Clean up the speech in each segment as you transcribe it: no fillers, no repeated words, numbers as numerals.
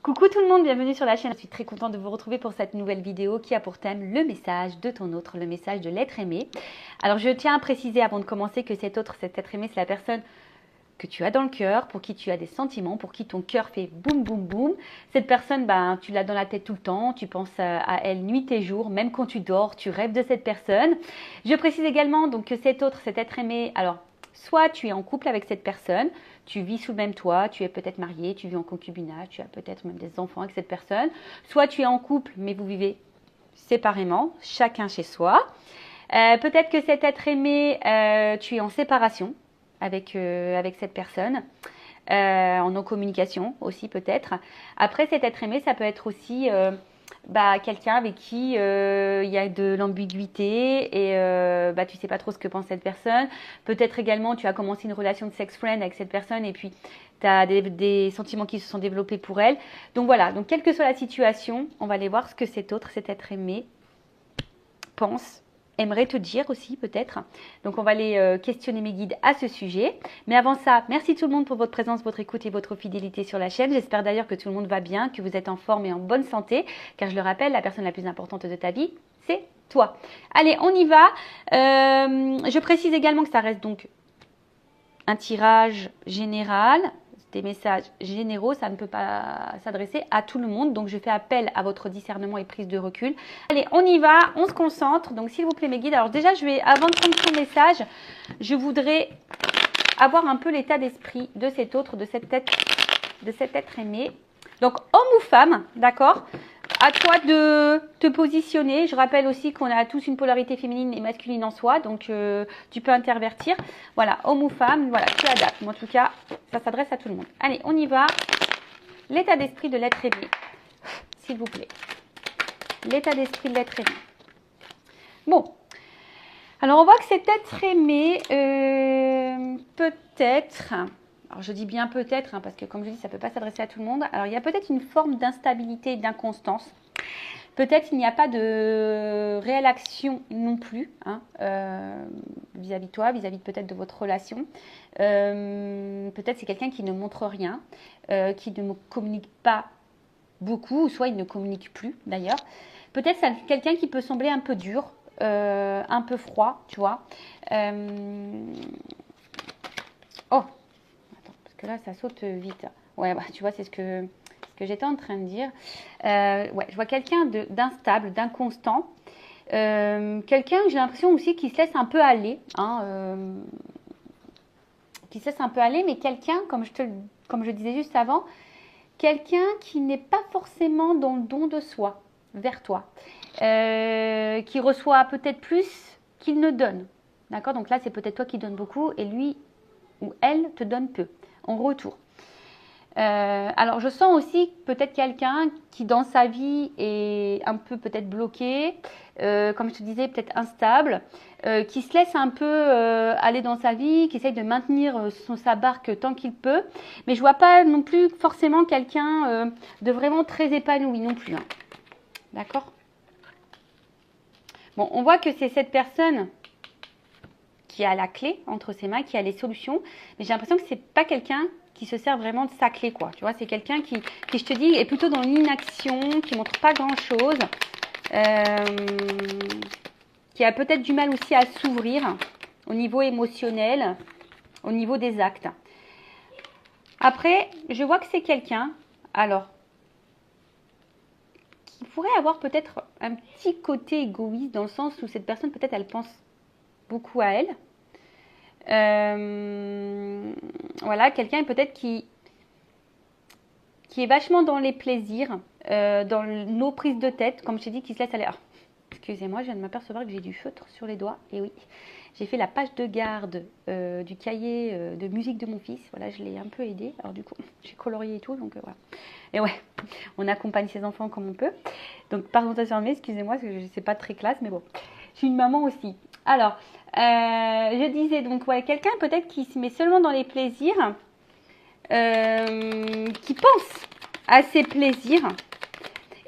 Coucou tout le monde, bienvenue sur la chaîne. Je suis très contente de vous retrouver pour cette nouvelle vidéo qui a pour thème le message de ton autre, le message de l'être aimé. Alors je tiens à préciser avant de commencer que cet autre, cet être aimé, c'est la personne que tu as dans le cœur, pour qui tu as des sentiments, pour qui ton cœur fait boum boum boum. Cette personne, tu l'as dans la tête tout le temps, tu penses à elle nuit et jour, même quand tu dors, tu rêves de cette personne. Je précise également donc que cet autre, cet être aimé, alors soit tu es en couple avec cette personne, tu vis sous le même toit, tu es peut-être marié, tu vis en concubinage, tu as peut-être même des enfants avec cette personne, soit tu es en couple mais vous vivez séparément, chacun chez soi. Peut-être que cet être aimé, tu es en séparation avec cette personne, en non-communication aussi peut-être. Après, cet être aimé, ça peut être aussi quelqu'un avec qui il y a de l'ambiguïté et tu sais pas trop ce que pense cette personne. Peut-être également, tu as commencé une relation de sex-friend avec cette personne et puis tu as des sentiments qui se sont développés pour elle. Donc voilà, donc quelle que soit la situation, on va aller voir ce que cet autre, cet être aimé, pense, aimerait te dire aussi peut-être. Donc on va aller questionner mes guides à ce sujet. Mais avant ça, merci tout le monde pour votre présence, votre écoute et votre fidélité sur la chaîne. J'espère d'ailleurs que tout le monde va bien, que vous êtes en forme et en bonne santé. Car je le rappelle, la personne la plus importante de ta vie, c'est toi. Allez, on y va. Je précise également que ça reste donc un tirage général. Des messages généraux, ça ne peut pas s'adresser à tout le monde. Donc, je fais appel à votre discernement et prise de recul. Allez, on y va, on se concentre. Donc, s'il vous plaît, mes guides. Alors, déjà, avant de prendre ton message, je voudrais avoir un peu l'état d'esprit de cet autre, de cet être aimé. Donc, homme ou femme, d'accord ? À toi de te positionner. Je rappelle aussi qu'on a tous une polarité féminine et masculine en soi, donc tu peux intervertir. Voilà, homme ou femme, voilà, tu adaptes. Mais en tout cas, ça s'adresse à tout le monde. Allez, on y va. L'état d'esprit de l'être aimé, s'il vous plaît. L'état d'esprit de l'être aimé. Bon, alors on voit que cet être aimé, peut-être... Alors, je dis bien peut-être, parce que comme je dis, ça ne peut pas s'adresser à tout le monde. Alors, il y a peut-être une forme d'instabilité et d'inconstance. Peut-être il n'y a pas de réelle action non plus vis-à-vis de toi, vis-à-vis peut-être de votre relation. Peut-être c'est quelqu'un qui ne montre rien, qui ne communique pas beaucoup, ou soit il ne communique plus d'ailleurs. Peut-être c'est quelqu'un qui peut sembler un peu dur, un peu froid, tu vois. Oh, que là, ça saute vite. Ouais, tu vois, c'est ce que j'étais en train de dire. Ouais, je vois quelqu'un d'instable, d'inconstant. Quelqu'un, j'ai l'impression aussi, qui se laisse un peu aller. Qui se laisse un peu aller, mais quelqu'un, comme je disais juste avant, quelqu'un qui n'est pas forcément dans le don de soi, vers toi. Qui reçoit peut-être plus qu'il ne donne. D'accord ? Donc là, c'est peut-être toi qui donnes beaucoup et lui ou elle te donne peu en retour. Alors, je sens aussi peut-être quelqu'un qui, dans sa vie, est un peu peut-être bloqué, comme je te disais, peut-être instable, qui se laisse un peu aller dans sa vie, qui essaye de maintenir sa barque tant qu'il peut. Mais je ne vois pas non plus forcément quelqu'un de vraiment très épanoui non plus. D'accord ? Bon, on voit que c'est cette personne qui a la clé entre ses mains, qui a les solutions. Mais j'ai l'impression que c'est pas quelqu'un qui se sert vraiment de sa clé, quoi. Tu vois, c'est quelqu'un qui, je te dis, est plutôt dans l'inaction, qui montre pas grand-chose, qui a peut-être du mal aussi à s'ouvrir au niveau émotionnel, au niveau des actes. Après, je vois que c'est quelqu'un, alors, qui pourrait avoir peut-être un petit côté égoïste, dans le sens où cette personne, peut-être, elle pense beaucoup à elle. Voilà, quelqu'un peut-être qui est vachement dans les plaisirs, dans nos prises de tête, comme je t'ai dit, qui se laisse aller. Ah, excusez-moi, je viens de m'apercevoir que j'ai du feutre sur les doigts. Et oui, j'ai fait la page de garde du cahier de musique de mon fils. Voilà, je l'ai un peu aidé. Alors du coup, j'ai colorié et tout, donc voilà. Et ouais, on accompagne ses enfants comme on peut. Donc, pardon, excusez-moi, parce que je sais pas très classe, mais bon. Je suis une maman aussi. Alors, je disais donc, ouais, quelqu'un peut-être qui se met seulement dans les plaisirs, qui pense à ses plaisirs.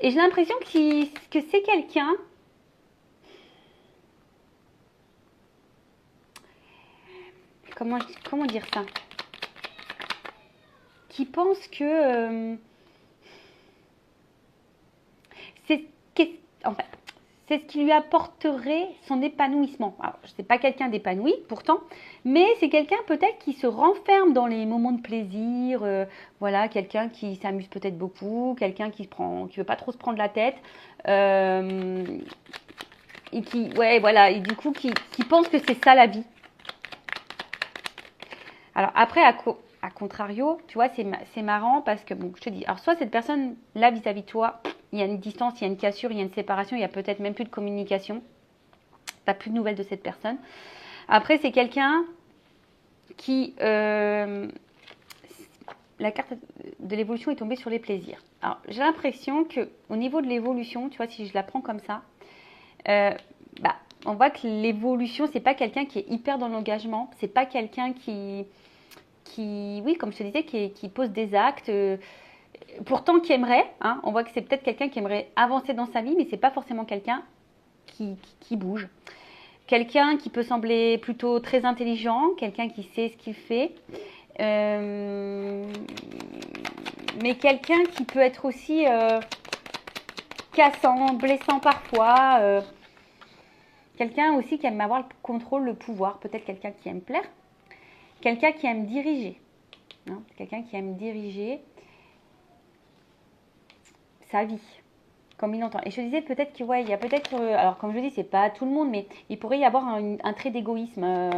Et j'ai l'impression que c'est quelqu'un comment dire ça, qui pense que c'est en fait, c'est ce qui lui apporterait son épanouissement. Alors, je sais pas quelqu'un d'épanoui pourtant, mais c'est quelqu'un peut-être qui se renferme dans les moments de plaisir. Voilà, quelqu'un qui s'amuse peut-être beaucoup, quelqu'un qui veut pas trop se prendre la tête. Et qui, ouais, voilà, et du coup, qui pense que c'est ça la vie. Alors après, à contrario, tu vois, c'est marrant parce que, bon, je te dis, alors soit cette personne, là, vis-à-vis de toi, il y a une distance, il y a une cassure, il y a une séparation, il y a peut-être même plus de communication. Tu n'as plus de nouvelles de cette personne. Après, c'est quelqu'un qui... la carte de l'évolution est tombée sur les plaisirs. Alors, j'ai l'impression qu'au niveau de l'évolution, tu vois, si je la prends comme ça, on voit que l'évolution, c'est pas quelqu'un qui est hyper dans l'engagement, c'est pas quelqu'un qui, oui, comme je te disais, qui pose des actes, pourtant qui aimerait, hein, on voit que c'est peut-être quelqu'un qui aimerait avancer dans sa vie, mais c'est pas forcément quelqu'un qui bouge. Quelqu'un qui peut sembler plutôt très intelligent, quelqu'un qui sait ce qu'il fait, mais quelqu'un qui peut être aussi cassant, blessant parfois, quelqu'un aussi qui aime avoir le contrôle, le pouvoir, peut-être quelqu'un qui aime plaire, quelqu'un qui aime diriger, hein, quelqu'un qui aime diriger sa vie, comme il entend. Et je te disais peut-être qu'il ouais, y a peut-être, alors comme je dis, c'est pas tout le monde, mais il pourrait y avoir un trait d'égoïsme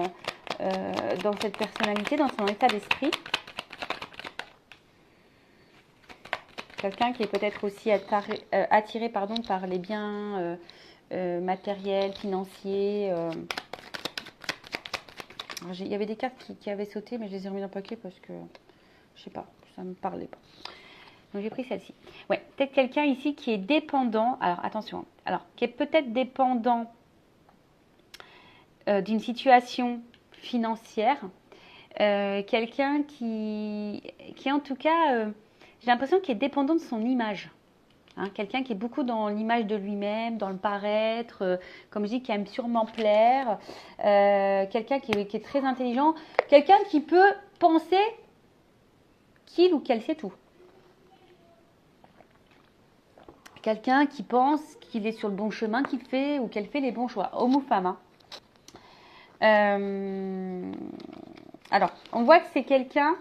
dans cette personnalité, dans son état d'esprit. Quelqu'un qui est peut-être aussi attiré par les biens matériels, financiers. Il y avait des cartes qui avaient sauté, mais je les ai remis dans le paquet parce que, je sais pas, ça ne me parlait pas. Donc j'ai pris celle-ci. Ouais, peut-être quelqu'un ici qui est dépendant. Alors attention, alors qui est peut-être dépendant d'une situation financière. Quelqu'un qui en tout cas, j'ai l'impression qu'il est dépendant de son image. Hein, quelqu'un qui est beaucoup dans l'image de lui-même, dans le paraître, comme je dis, qui aime sûrement plaire. Quelqu'un qui est très intelligent. Quelqu'un qui peut penser qu'il ou qu'elle sait tout. Quelqu'un qui pense qu'il est sur le bon chemin, qu'il fait ou qu'elle fait les bons choix, homme ou femme. Hein. Alors, on voit que c'est quelqu'un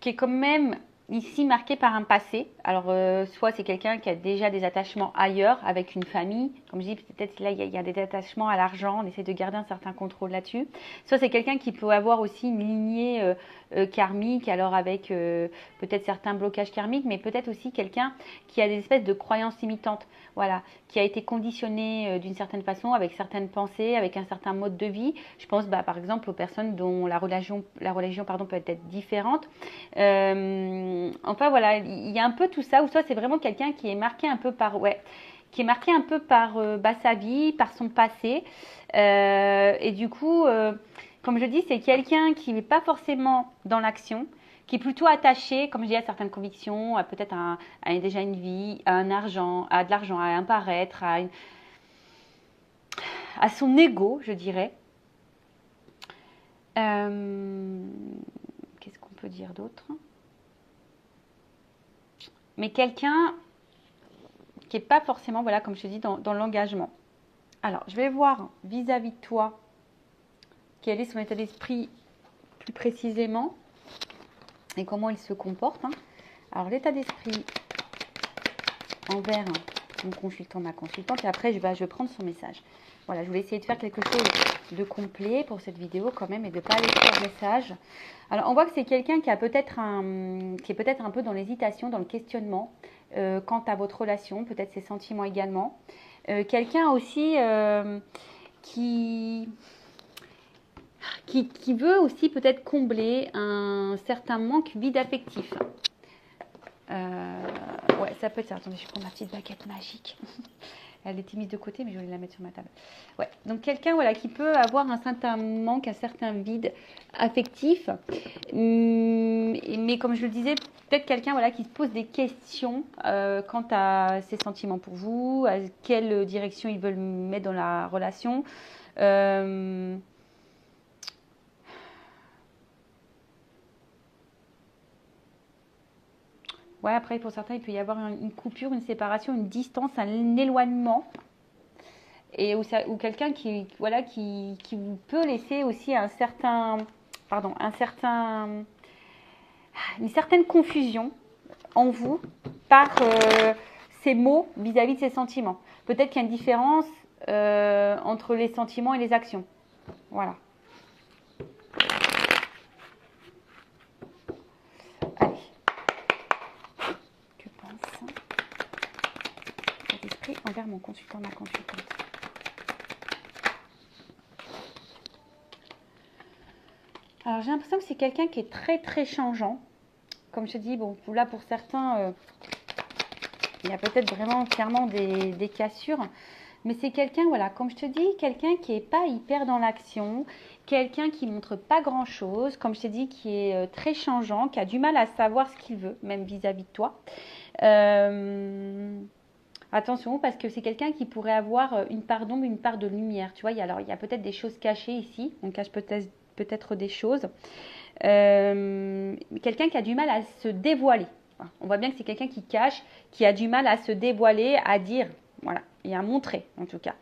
qui est quand même ici marqué par un passé. Alors, soit c'est quelqu'un qui a déjà des attachements ailleurs avec une famille. Comme je dis, peut-être là, il y a des attachements à l'argent. On essaie de garder un certain contrôle là-dessus. Soit c'est quelqu'un qui peut avoir aussi une lignée karmique, alors avec peut-être certains blocages karmiques, mais peut-être aussi quelqu'un qui a des espèces de croyances limitantes. Voilà, qui a été conditionné d'une certaine façon, avec certaines pensées, avec un certain mode de vie. Je pense par exemple aux personnes dont la religion peut être différente. Enfin voilà, il y a un peu tout ça, ou soit c'est vraiment quelqu'un qui est marqué un peu par, sa vie, par son passé. Et du coup, comme je dis, c'est quelqu'un qui n'est pas forcément dans l'action, qui est plutôt attaché, comme je dis, à certaines convictions, à peut-être déjà une vie, à un argent, à de l'argent, à un paraître, à son ego, je dirais. Qu'est-ce qu'on peut dire d'autre ? Mais quelqu'un qui n'est pas forcément, voilà, comme je te dis, dans l'engagement. Alors, je vais voir vis-à-vis de toi quel est son état d'esprit plus précisément et comment il se comporte. Hein. Alors, l'état d'esprit envers mon consultant, ma consultante, et après, je vais prendre son message. Voilà, je voulais essayer de faire quelque chose de complet pour cette vidéo quand même et de ne pas aller sur le message. Alors, on voit que c'est quelqu'un qui est peut-être un peu dans l'hésitation, dans le questionnement quant à votre relation, peut-être ses sentiments également. Quelqu'un aussi qui veut aussi peut-être combler un certain manque vide affectif. Ouais, ça peut être ça. Attendez, je prends ma petite baguette magique. Elle était mise de côté, mais je voulais la mettre sur ma table. Ouais, donc quelqu'un voilà, qui peut avoir un certain manque, un certain vide affectif. Mais comme je le disais, peut-être quelqu'un voilà, qui se pose des questions quant à ses sentiments pour vous, à quelle direction ils veulent mettre dans la relation. Ouais, après, pour certains, il peut y avoir une coupure, une séparation, une distance, un éloignement. Et ou quelqu'un qui, voilà, qui vous peut laisser aussi un certain, pardon, une certaine confusion en vous par ces mots vis-à-vis de ses sentiments. Peut-être qu'il y a une différence entre les sentiments et les actions. Voilà. Allez. Que pense cet esprit envers mon consultant, ma consultante? Alors j'ai l'impression que c'est quelqu'un qui est très très changeant. Comme je te dis, bon, là pour certains, il y a peut-être vraiment clairement des cassures. Mais c'est quelqu'un, voilà, comme je te dis, quelqu'un qui n'est pas hyper dans l'action, quelqu'un qui montre pas grand-chose, comme je te dis, qui est très changeant, qui a du mal à savoir ce qu'il veut, même vis-à-vis de toi. Attention, parce que c'est quelqu'un qui pourrait avoir une part d'ombre, une part de lumière. Tu vois, il y a peut-être des choses cachées ici. On cache peut-être des choses. Quelqu'un qui a du mal à se dévoiler. On voit bien que c'est quelqu'un qui cache, qui a du mal à se dévoiler, à dire, voilà, et à montrer en tout cas.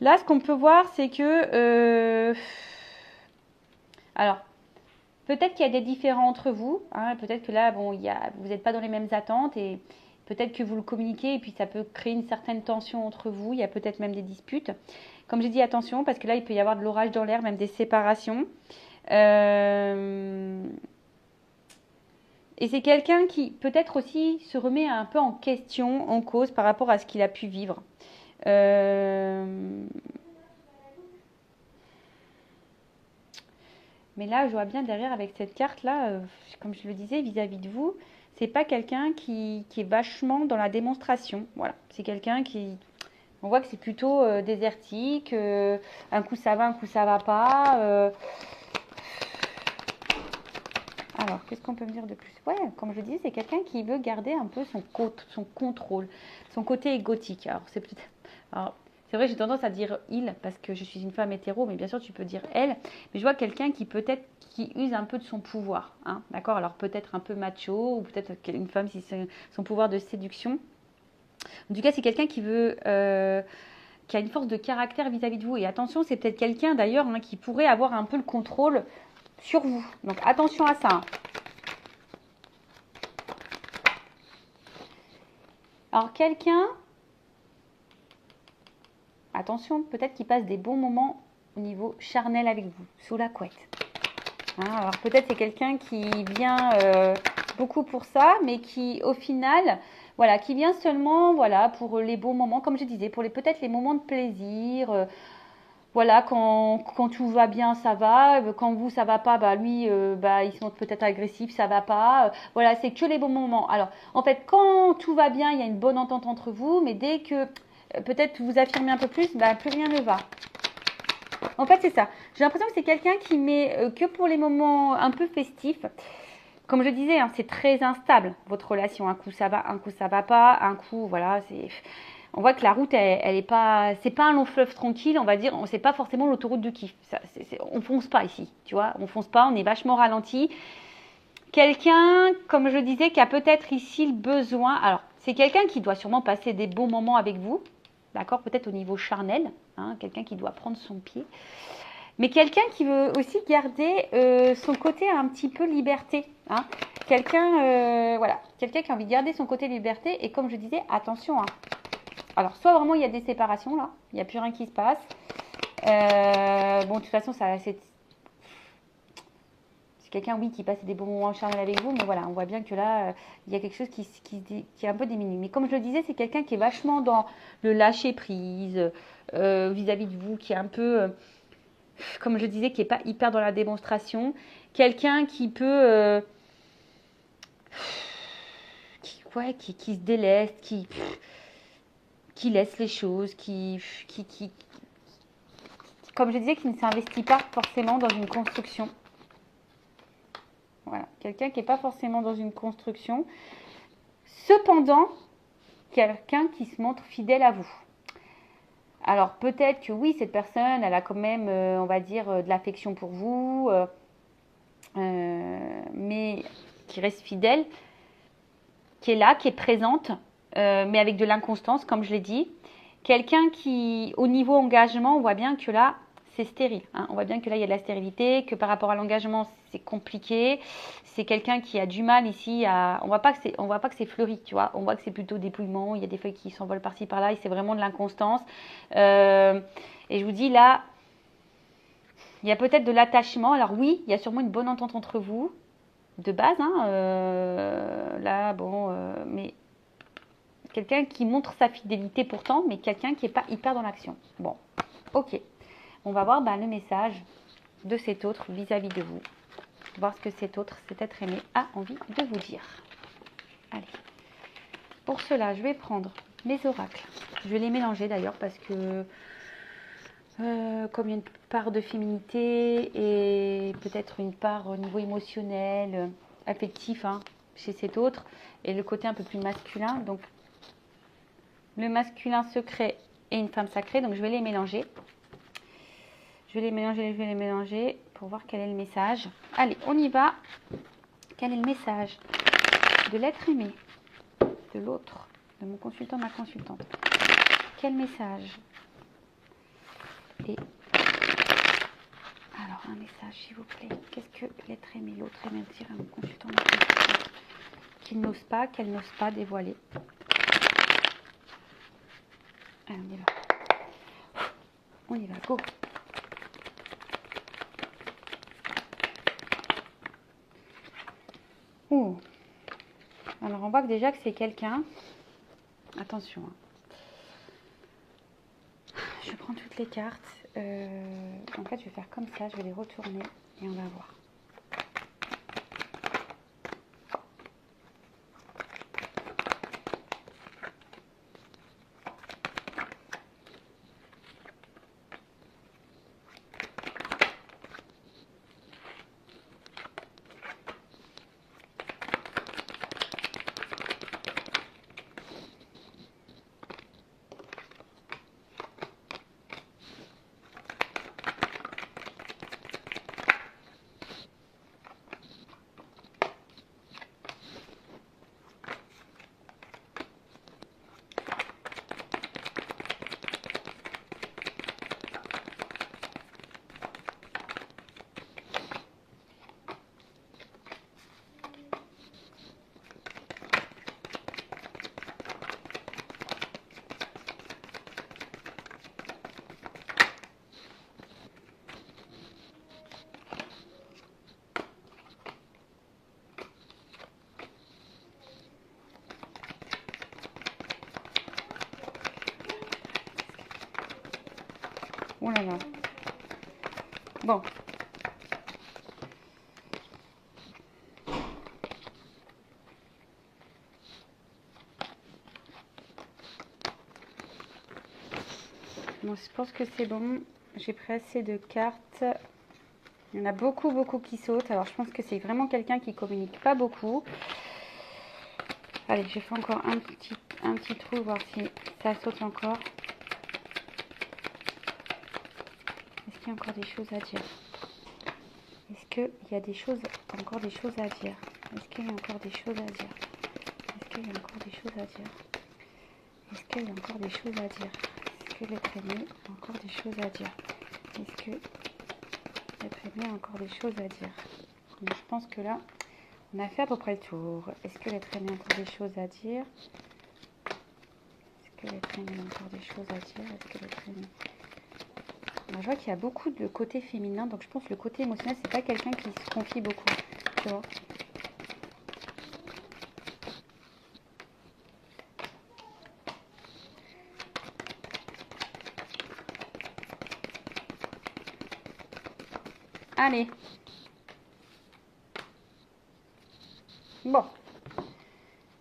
Là, ce qu'on peut voir, c'est que, alors, peut-être qu'il y a des différends entre vous, hein, peut-être que là, bon, vous n'êtes pas dans les mêmes attentes et peut-être que vous le communiquez et puis ça peut créer une certaine tension entre vous, il y a peut-être même des disputes. Comme j'ai dit, attention, parce que là, il peut y avoir de l'orage dans l'air, même des séparations. Et c'est quelqu'un qui peut-être aussi se remet un peu en question, en cause par rapport à ce qu'il a pu vivre. Mais là, je vois bien derrière avec cette carte-là, comme je le disais, vis-à-vis de vous, c'est pas quelqu'un qui est vachement dans la démonstration. Voilà, c'est quelqu'un qui... On voit que c'est plutôt désertique, un coup ça va, un coup ça va pas. Alors, qu'est-ce qu'on peut me dire de plus? Ouais, comme je dis, c'est quelqu'un qui veut garder un peu son contrôle, son côté égotique. Alors, c'est vrai, j'ai tendance à dire il parce que je suis une femme hétéro, mais bien sûr, tu peux dire elle. Mais je vois quelqu'un qui use un peu de son pouvoir, hein, d'accord? Alors, peut-être un peu macho, ou peut-être une femme si c'est son pouvoir de séduction. En tout cas, c'est quelqu'un qui veut... qui a une force de caractère vis-à-vis de vous. Et attention, c'est peut-être quelqu'un d'ailleurs hein, qui pourrait avoir un peu le contrôle sur vous. Donc attention à ça. Hein. Alors quelqu'un, attention, peut-être qu'il passe des bons moments au niveau charnel avec vous, sous la couette. Hein, alors peut-être c'est quelqu'un qui vient beaucoup pour ça, mais qui au final, voilà, qui vient seulement, voilà, pour les bons moments, comme je disais, pour peut-être les moments de plaisir. Voilà, quand tout va bien, ça va. Quand vous, ça va pas, bah lui, il se montre peut-être agressif, ça va pas. Voilà, c'est que les bons moments. Alors, en fait, quand tout va bien, il y a une bonne entente entre vous, mais dès que peut-être vous affirmez un peu plus, bah, plus rien ne va. En fait, c'est ça. J'ai l'impression que c'est quelqu'un qui met que pour les moments un peu festifs. Comme je disais, hein, c'est très instable, votre relation. Un coup, ça va, un coup, ça va pas. Un coup, voilà, c'est... On voit que la route, elle est pas, c'est pas un long fleuve tranquille, on va dire, c'est pas forcément l'autoroute du kiff. On fonce pas ici, tu vois, on fonce pas, on est vachement ralenti. Quelqu'un, comme je disais, qui a peut-être ici le besoin. Alors, c'est quelqu'un qui doit sûrement passer des bons moments avec vous, d'accord, peut-être au niveau charnel, hein, quelqu'un qui doit prendre son pied, mais quelqu'un qui veut aussi garder son côté un petit peu liberté, hein. Quelqu'un, voilà, quelqu'un qui a envie de garder son côté liberté. Et comme je disais, attention, hein. Alors, soit vraiment il y a des séparations là, il n'y a plus rien qui se passe. Bon, de toute façon, c'est quelqu'un, oui, qui passe des bons moments charnels avec vous, mais voilà, on voit bien que là, il y a quelque chose qui est un peu diminué. Mais comme je le disais, c'est quelqu'un qui est vachement dans le lâcher prise vis-à-vis de vous, qui est un peu, comme je disais, qui n'est pas hyper dans la démonstration. Quelqu'un qui peut, qui se déleste, qui laisse les choses, comme je disais, qui ne s'investit pas forcément dans une construction. Voilà, quelqu'un qui n'est pas forcément dans une construction. Cependant, quelqu'un qui se montre fidèle à vous. Alors peut-être que oui, cette personne, elle a quand même, on va dire, de l'affection pour vous, mais qui reste fidèle. qui est là, qui est présente, mais avec de l'inconstance, comme je l'ai dit. Quelqu'un qui, au niveau engagement, on voit bien que là, c'est stérile. Hein. On voit bien que là, il y a de la stérilité, que par rapport à l'engagement, c'est compliqué. C'est quelqu'un qui a du mal ici à... On voit pas que c'est fleuri, tu vois. On voit que c'est plutôt dépouillement. Il y a des feuilles qui s'envolent par-ci, par-là. Et c'est vraiment de l'inconstance. Et je vous dis, là, il y a peut-être de l'attachement. Alors oui, il y a sûrement une bonne entente entre vous, de base. Hein. Là, bon, mais... Quelqu'un qui montre sa fidélité pourtant, mais quelqu'un qui n'est pas hyper dans l'action. Bon, ok. On va voir le message de cet autre vis-à-vis de vous. Voir ce que cet être aimé a envie de vous dire. Allez. Pour cela, je vais prendre mes oracles. Je vais les mélanger d'ailleurs parce que comme il y a une part de féminité et peut-être une part au niveau émotionnel, affectif chez cet autre, et le côté un peu plus masculin, donc le masculin secret et une femme sacrée, donc je vais les mélanger. Je vais les mélanger pour voir quel est le message. Allez, on y va. Quel est le message de l'être aimé, de l'autre, de mon consultant, de ma consultante? Quel message? Et alors, un message, s'il vous plaît. Qu'est-ce que l'être aimé, l'autre aimé dire à mon consultant, ma consultante, qu'il n'ose pas, qu'elle n'ose pas dévoiler? Allez, on y va. On y va, go. Ouh. Alors, on voit que déjà que c'est quelqu'un... Attention. Je prends toutes les cartes. En fait, je vais faire comme ça. Je vais les retourner et on va voir. Oh là là. Bon. Bon, je pense que c'est bon. J'ai pris assez de cartes. Il y en a beaucoup, beaucoup qui sautent. Alors, je pense que c'est vraiment quelqu'un qui communique pas beaucoup. Allez, je fais encore un petit trou, voir si ça saute encore. Est-ce qu'il y a encore des choses à dire? Est-ce qu'il y a encore des choses à dire? Est-ce qu'il y a encore des choses à dire? Est-ce qu'il y a encore des choses à dire? Est-ce qu'il y a encore des choses à dire? Est-ce que l'être aimé a encore des choses à dire? Est-ce que l'être aimé a encore des choses à dire? Donc, je pense que là, on a fait à peu près le tour. Est-ce que l'être aimé a encore des choses à dire? Est-ce que l'être aimé a encore des choses à dire? Est-ce que l'être aimé... Alors, je vois qu'il y a beaucoup de côté féminin, donc je pense que le côté émotionnel, c'est pas quelqu'un qui se confie beaucoup, tu vois. Allez. Bon.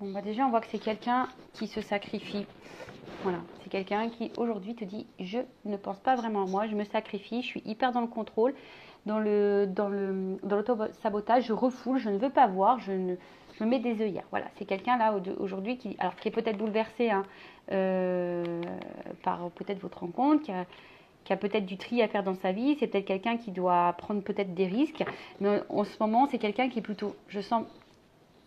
Bon, déjà, on voit que c'est quelqu'un qui se sacrifie. Voilà, c'est quelqu'un qui aujourd'hui te dit je ne pense pas vraiment à moi, je me sacrifie, je suis hyper dans le contrôle, dans l'auto-sabotage, je refoule, je ne veux pas voir, je me mets des œillères. Voilà, c'est quelqu'un là aujourd'hui qui est peut-être bouleversé par peut-être votre rencontre, qui a peut-être du tri à faire dans sa vie, c'est peut-être quelqu'un qui doit prendre peut-être des risques, mais en ce moment c'est quelqu'un qui est plutôt, je sens,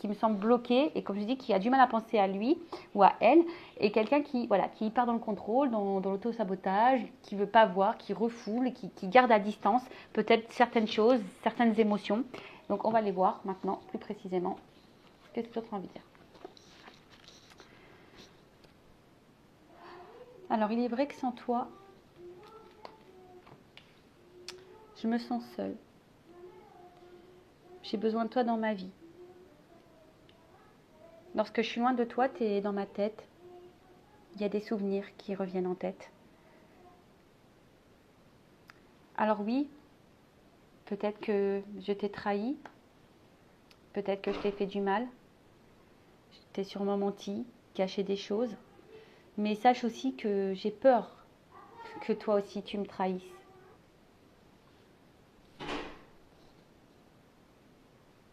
qui me semble bloqué et comme je dis, qui a du mal à penser à lui ou à elle, et quelqu'un qui, voilà, qui part dans le contrôle, dans l'auto-sabotage, qui ne veut pas voir, qui refoule, qui garde à distance peut-être certaines choses, certaines émotions. Donc on va les voir maintenant plus précisément. Qu'est-ce que tu as envie de dire? Alors il est vrai que sans toi, je me sens seule. J'ai besoin de toi dans ma vie. Lorsque je suis loin de toi, tu es dans ma tête. Il y a des souvenirs qui reviennent en tête. Alors oui, peut-être que je t'ai trahi. Peut-être que je t'ai fait du mal. Je t'ai sûrement menti, caché des choses. Mais sache aussi que j'ai peur que toi aussi tu me trahisses.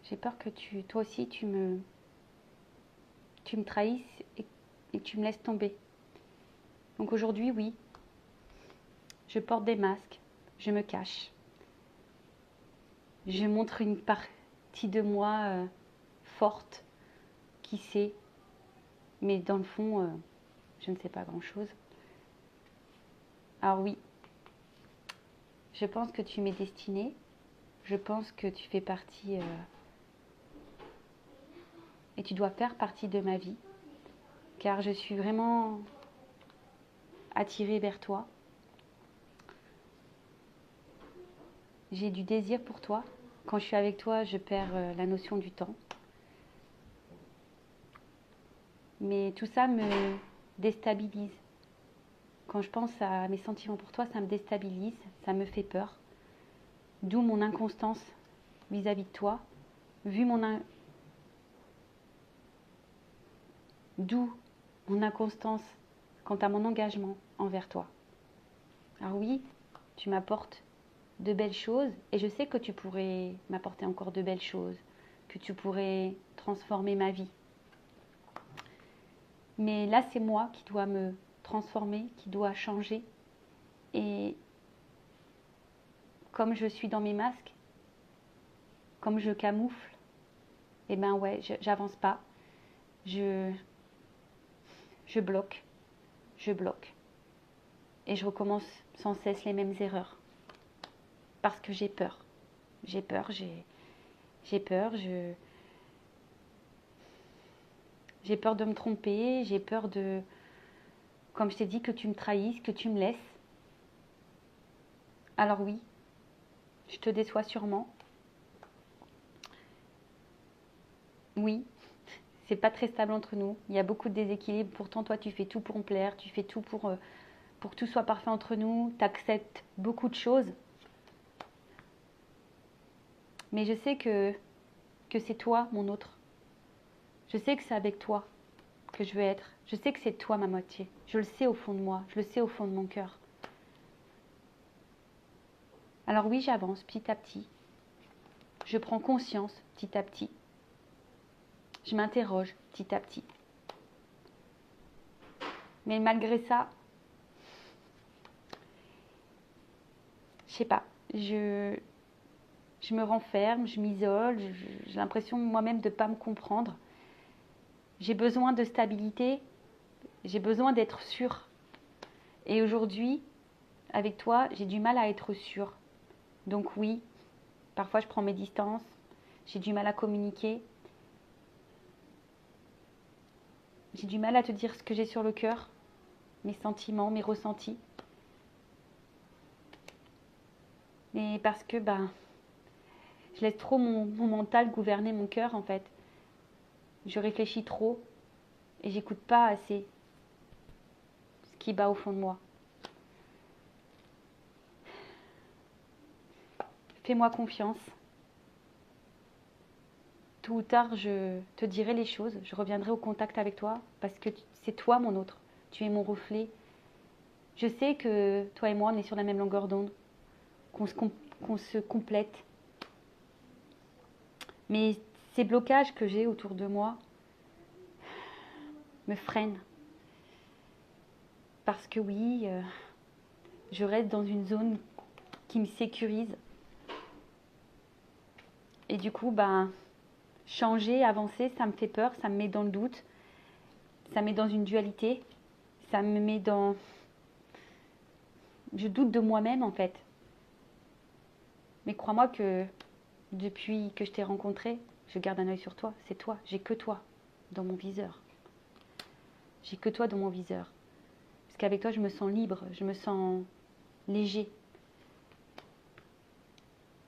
J'ai peur que toi aussi tu me trahisses et tu me laisses tomber. Donc aujourd'hui, oui, je porte des masques, je me cache. Je montre une partie de moi forte, qui sait, mais dans le fond, je ne sais pas grand-chose. Alors oui, je pense que tu m'es destinée, je pense que tu fais partie et tu dois faire partie de ma vie, car je suis vraiment attirée vers toi. J'ai du désir pour toi. Quand je suis avec toi, je perds la notion du temps. Mais tout ça me déstabilise. Quand je pense à mes sentiments pour toi, ça me déstabilise, ça me fait peur. D'où mon inconstance vis-à-vis de toi. D'où mon inconstance quant à mon engagement envers toi. Alors oui, tu m'apportes de belles choses et je sais que tu pourrais m'apporter encore de belles choses, que tu pourrais transformer ma vie. Mais là, c'est moi qui dois me transformer, qui dois changer. Et comme je suis dans mes masques, comme je camoufle, eh ben ouais, j'avance pas. Je bloque, je bloque. Et je recommence sans cesse les mêmes erreurs. Parce que j'ai peur. J'ai peur, j'ai peur, j'ai peur de me tromper, j'ai peur de, comme je t'ai dit, que tu me trahisses, que tu me laisses. Alors oui, je te déçois sûrement. Oui, c'est pas très stable entre nous. Il y a beaucoup de déséquilibre. Pourtant, toi, tu fais tout pour me plaire, tu fais tout pour que tout soit parfait entre nous. Tu acceptes beaucoup de choses. Mais je sais que c'est toi, mon autre. Je sais que c'est avec toi que je veux être. Je sais que c'est toi, ma moitié. Je le sais au fond de moi. Je le sais au fond de mon cœur. Alors oui, j'avance petit à petit. Je prends conscience petit à petit. Je m'interroge petit à petit. Mais malgré ça, je sais pas, je me renferme, je m'isole, j'ai l'impression moi-même de ne pas me comprendre. J'ai besoin de stabilité, j'ai besoin d'être sûre. Et aujourd'hui, avec toi, j'ai du mal à être sûre. Donc oui, parfois je prends mes distances, j'ai du mal à communiquer. J'ai du mal à te dire ce que j'ai sur le cœur, mes sentiments, mes ressentis. Mais parce que je laisse trop mon mental gouverner mon cœur en fait. Je réfléchis trop et j'écoute pas assez ce qui bat au fond de moi. Fais-moi confiance. Tôt ou tard, je te dirai les choses. Je reviendrai au contact avec toi parce que c'est toi mon autre. Tu es mon reflet. Je sais que toi et moi, on est sur la même longueur d'onde, qu'on se complète. Mais ces blocages que j'ai autour de moi me freinent. Parce que oui, je reste dans une zone qui me sécurise. Et du coup, changer, avancer, ça me fait peur, ça me met dans le doute, ça me met dans une dualité, ça me met dans... Je doute de moi-même en fait. Mais crois-moi que depuis que je t'ai rencontré, je garde un œil sur toi, c'est toi, j'ai que toi dans mon viseur. J'ai que toi dans mon viseur. Parce qu'avec toi, je me sens libre, je me sens léger.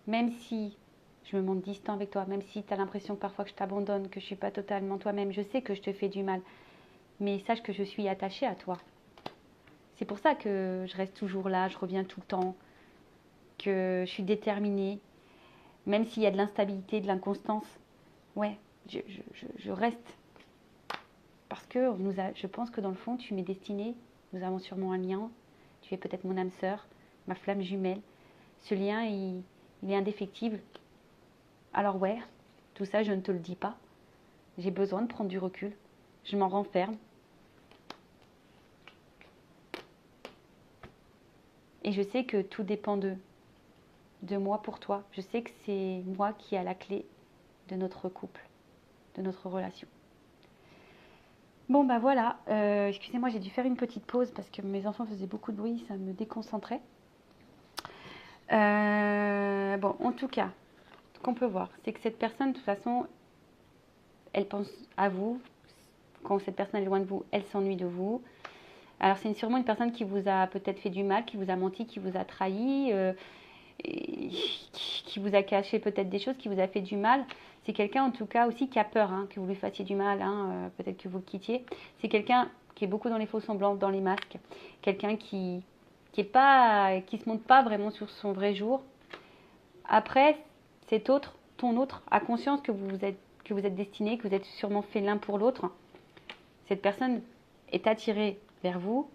Même si je me montre distant avec toi, même si tu as l'impression que parfois que je t'abandonne, que je ne suis pas totalement toi-même, je sais que je te fais du mal. Mais sache que je suis attachée à toi. C'est pour ça que je reste toujours là, je reviens tout le temps, que je suis déterminée. Même s'il y a de l'instabilité, de l'inconstance, ouais, je reste. Parce que je pense que dans le fond, tu m'es destinée, nous avons sûrement un lien, tu es peut-être mon âme sœur, ma flamme jumelle. Ce lien, il est indéfectible. Alors ouais, tout ça, je ne te le dis pas. J'ai besoin de prendre du recul. Je m'en renferme. Et je sais que tout dépend de moi pour toi. Je sais que c'est moi qui ai la clé de notre couple, de notre relation. Bon bah voilà, excusez-moi, j'ai dû faire une petite pause parce que mes enfants faisaient beaucoup de bruit, ça me déconcentrait. Bon, en tout cas, ce qu'on peut voir, c'est que cette personne, de toute façon, elle pense à vous. Quand cette personne est loin de vous, elle s'ennuie de vous. Alors c'est sûrement une personne qui vous a peut-être fait du mal, qui vous a menti, qui vous a trahi, qui vous a caché peut-être des choses, qui vous a fait du mal. C'est quelqu'un en tout cas aussi qui a peur que vous lui fassiez du mal, peut-être que vous le quittiez. C'est quelqu'un qui est beaucoup dans les faux semblants, dans les masques. Quelqu'un qui se montre pas vraiment sur son vrai jour. Après, ton autre, a conscience que vous êtes destinés, que vous êtes sûrement fait l'un pour l'autre. Cette personne est attirée vers vous.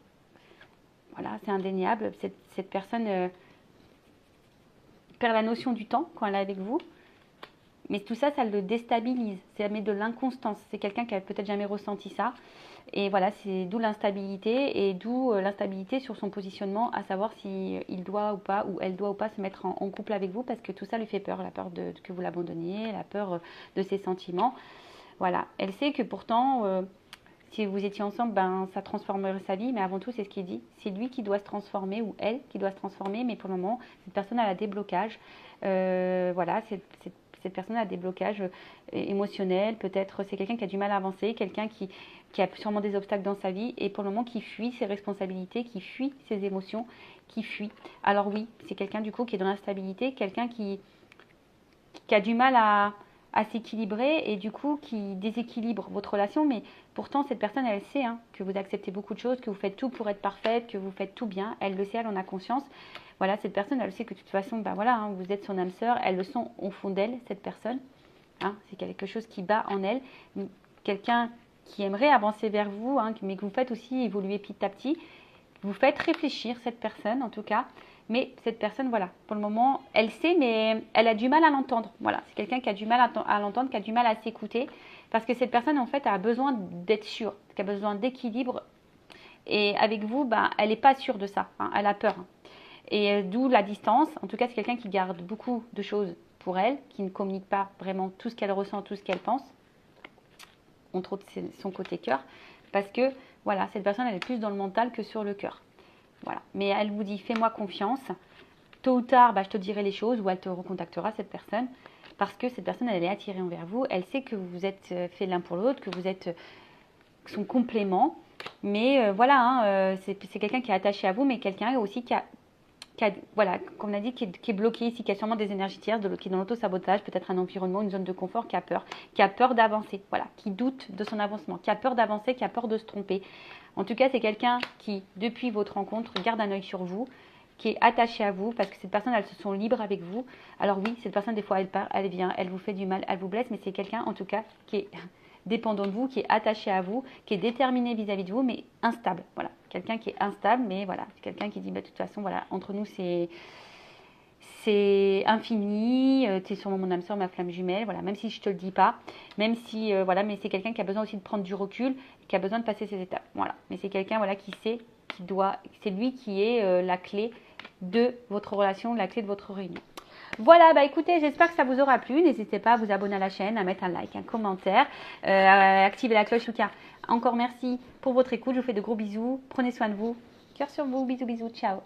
Voilà, c'est indéniable. Cette personne perd la notion du temps quand elle est avec vous. Mais tout ça, ça le déstabilise. Ça met de l'inconstance. C'est quelqu'un qui a peut-être jamais ressenti ça. Et voilà, c'est d'où l'instabilité et d'où l'instabilité sur son positionnement, à savoir si il doit ou pas, ou elle doit ou pas se mettre en couple avec vous, parce que tout ça lui fait peur. La peur que vous l'abandonniez, la peur de ses sentiments. Voilà, elle sait que pourtant, si vous étiez ensemble, ben, ça transformerait sa vie, mais avant tout, c'est ce qu'il dit. C'est lui qui doit se transformer, ou elle qui doit se transformer, mais pour le moment, cette personne a des blocages. Voilà, cette personne a des blocages émotionnels, peut-être c'est quelqu'un qui a du mal à avancer, quelqu'un qui a sûrement des obstacles dans sa vie, et pour le moment qui fuit ses responsabilités, qui fuit ses émotions, qui fuit. Alors oui, c'est quelqu'un du coup qui est dans l'instabilité, quelqu'un qui a du mal à s'équilibrer et du coup qui déséquilibre votre relation, mais pourtant cette personne elle sait que vous acceptez beaucoup de choses, que vous faites tout pour être parfaite, que vous faites tout bien, elle le sait, elle en a conscience. Voilà, cette personne elle sait que de toute façon ben voilà, vous êtes son âme sœur, elle le sent au fond d'elle, cette personne, c'est quelque chose qui bat en elle, quelqu'un qui aimerait avancer vers vous, mais que vous faites aussi évoluer petit à petit, vous faites réfléchir cette personne en tout cas. Mais cette personne, voilà, pour le moment, elle sait, mais elle a du mal à l'entendre. Voilà, c'est quelqu'un qui a du mal à l'entendre, qui a du mal à s'écouter. Parce que cette personne, en fait, a besoin d'être sûre, qui a besoin d'équilibre. Et avec vous, ben, elle n'est pas sûre de ça. Elle a peur. Et d'où la distance. En tout cas, c'est quelqu'un qui garde beaucoup de choses pour elle, qui ne communique pas vraiment tout ce qu'elle ressent, tout ce qu'elle pense. Entre autres, c'est son côté cœur. Parce que, voilà, cette personne, elle est plus dans le mental que sur le cœur. Voilà. Mais elle vous dit, fais-moi confiance. Tôt ou tard, je te dirai les choses ou elle te recontactera, cette personne. Parce que cette personne, elle est attirée envers vous. Elle sait que vous êtes fait l'un pour l'autre, que vous êtes son complément. Mais voilà, c'est quelqu'un qui est attaché à vous, mais quelqu'un aussi qui a voilà, comme on a dit, qui est bloqué ici, qui a sûrement des énergies tierces, qui est dans l'auto-sabotage, peut-être un environnement, une zone de confort, qui a peur d'avancer, voilà, qui doute de son avancement, qui a peur d'avancer, qui a peur de se tromper. En tout cas, c'est quelqu'un qui, depuis votre rencontre, garde un œil sur vous, qui est attaché à vous, parce que cette personne, elle se sent libre avec vous. Alors oui, cette personne, des fois, elle part, elle vient, elle vous fait du mal, elle vous blesse, mais c'est quelqu'un, en tout cas, qui est dépendant de vous, qui est attaché à vous, qui est déterminé vis-à-vis de vous, mais instable. Voilà, quelqu'un qui est instable, mais voilà, c'est quelqu'un qui dit, de toute façon, voilà, entre nous, c'est infini, tu es sûrement mon âme sœur, ma flamme jumelle, voilà, même si je te le dis pas, même si, voilà, mais c'est quelqu'un qui a besoin aussi de prendre du recul, qui a besoin de passer ces étapes, voilà. Mais c'est quelqu'un, voilà, qui sait, c'est lui qui est la clé de votre relation, la clé de votre réunion. Voilà, bah écoutez, j'espère que ça vous aura plu. N'hésitez pas à vous abonner à la chaîne, à mettre un like, un commentaire, à activer la cloche. Lucas, encore merci pour votre écoute. Je vous fais de gros bisous. Prenez soin de vous. Cœur sur vous. Bisous, bisous. Ciao.